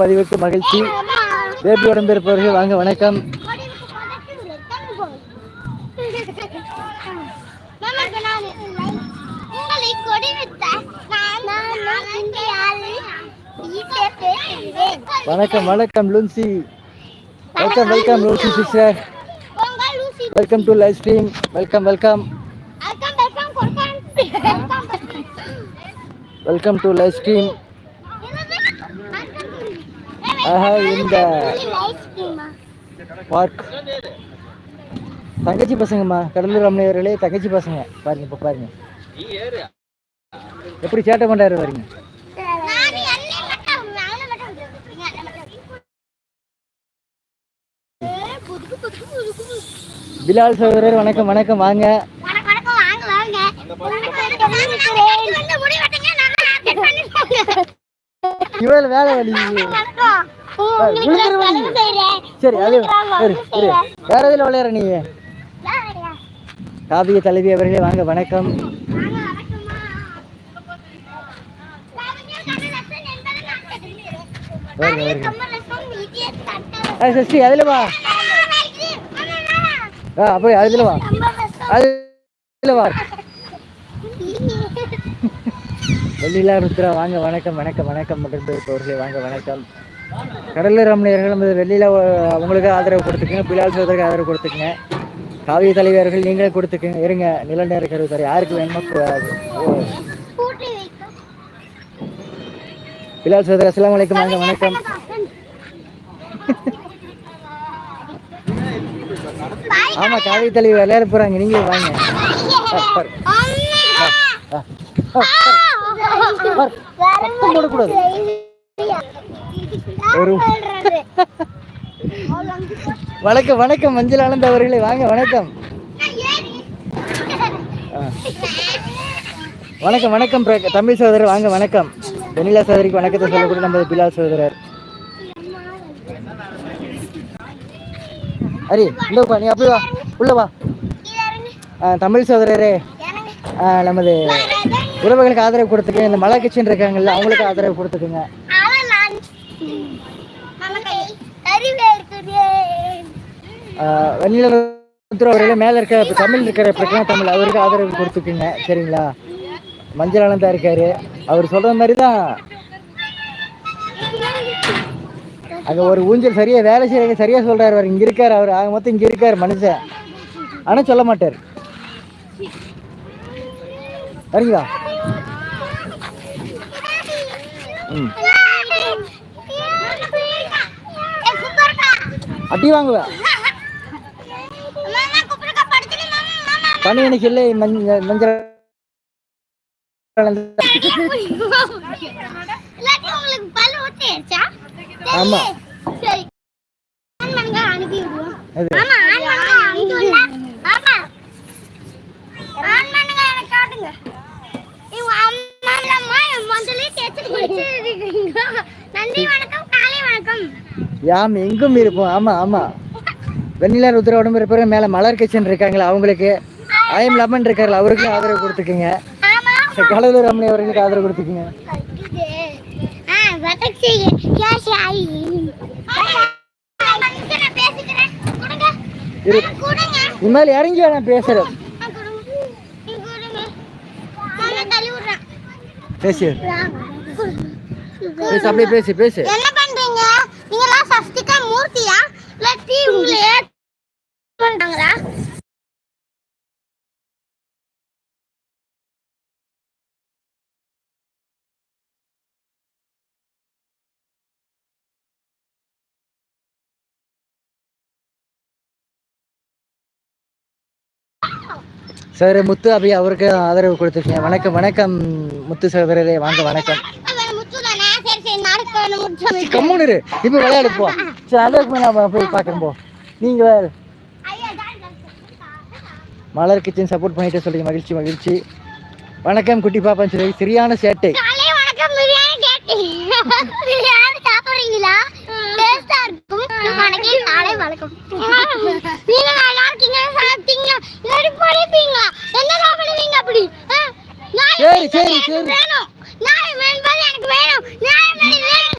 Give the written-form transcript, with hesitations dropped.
பதிவுக்கு மகிழ்ச்சி. பேபி உடம்பிருப்பவர்கள் வாங்க வணக்கம். வணக்கம் வணக்கம் லூன்சி. வெல்கம் லூன்சி sister. Welcome to live stream. Welcome to live stream. இந்த பார்க் தங்கச்சி பசங்கம்மா, கடலூர் ரமணியவர்களே தங்கச்சி பசங்க. பாருங்க இப்போ பாருங்க எப்படி சேட்டை பண்றாரு பாருங்க. பிலால் சகோதரர் வணக்கம் வணக்கம் வாங்க. இவள் வேலை வலி சரி அது வேற எதுல விளையாடுற நீ? காவிய தலைவி அவர்களே வாங்க வணக்கம். சஷ்டி அதுல வா, அப்போ அதுல வா, அதுல வா. வெள்ளிலா ருத்ரா வாங்க வணக்கம் வணக்கம் வணக்கம். அவர்களே வாங்க வணக்கம். கடலூர் ரமணியர்கள் வெள்ளியில உங்களுக்கு ஆதரவு கொடுத்துக்குங்க. பிலால் சோதருக்கு ஆதரவு கொடுத்துக்குங்க. காவிய தலைவர்கள் நீங்களே கொடுத்துக்குங்க. இருங்க நில நேர கருவுத்தார் யாருக்கு வேணுமோ. பிலால் சோதர் அஸ்ஸலாமு அலைக்கும் வாங்க வணக்கம். ஆமா காவிய தலைவர் விளையாட போறாங்க, நீங்களே வாங்க. போடக்கூடாது. வணக்கம் வணக்கம் மஞ்சள் ஆனந்த் அவர்களே வாங்க வணக்கம். வணக்கம் வணக்கம் தமிழ் சகோதரர் வாங்க வணக்கம். வெண்ணிலா சகோதரிக்கு வணக்கத்தை சொல்லக்கூடிய நம்ம பிலால் சகோதரர். அரி இந்த நீ அப்படி வா, உள்ள வா. தமிழ் சகோதரரே நமது உறவுகளுக்கு ஆதரவு கொடுத்துக்கங்க. இந்த மலை கிச்சன் இருக்காங்கல்ல அவங்களுக்கு ஆதரவு கொடுத்துக்குங்க. வெண்ணில மேல இருக்க தமிழ் இருக்கிற பிரச்சனை தமிழ் அவருக்கு ஆதரவு கொடுத்துக்குங்க சரிங்களா. மஞ்சள் ஆனந்தா இருக்காரு, அவர் சொல்ற மாதிரி தான். அங்க ஒரு ஊஞ்சல் சரியா வேலை செய்யறங்க சரியா சொல்றாரு. அவர் இங்க இருக்காரு, அவர் ஆக மொத்தம் இங்க இருக்காரு மனுஷன், ஆனா சொல்ல மாட்டார். சரிங்களா? அடி வாங்குவ பணி எனக்கு இல்லை. மஞ்சள் ஆமா யாம் எங்கும் இருப்போம். ஆமா ஆமா. வெண்ணிலா ருத்ரா உடம்பு இருப்ப மேல மலர் கிச்சன் இருக்காங்களா அவங்களுக்கு, ஐஎம் லெமன் இருக்காரு அவருக்கு ஆதரவு கொடுத்துக்குங்க. கடலூர் ரமணி அவர்களுக்கு ஆதரவு கொடுத்துக்குங்க. இனிமேல் இறங்கி நான் பேசுறேன். பேசு பேசு அப்படியே பேசு பேசு. என்ன பண்றீங்க நீங்க எல்லாம்? சஷ்டிகா மூர்த்தியா இல்ல டீம்ல பண்றாங்களா? சார் முத்து அபி அவருக்கு ஆதரவு கொடுத்துருக்கீங்க. வணக்கம் வணக்கம் முத்து சகோதரரே வாங்க வணக்கம். கம்முனு இப்ப விளையாடு போ. சரி அதுக்கு நான் போய் பார்க்கறேன் போ. நீங்க மலர் கிச்சன் சப்போர்ட் பண்ணிட்டு சொல்றீங்க, மகிழ்ச்சி மகிழ்ச்சி. வணக்கம் குட்டி பாப்பா சொல்லி சரியான சேட்டை.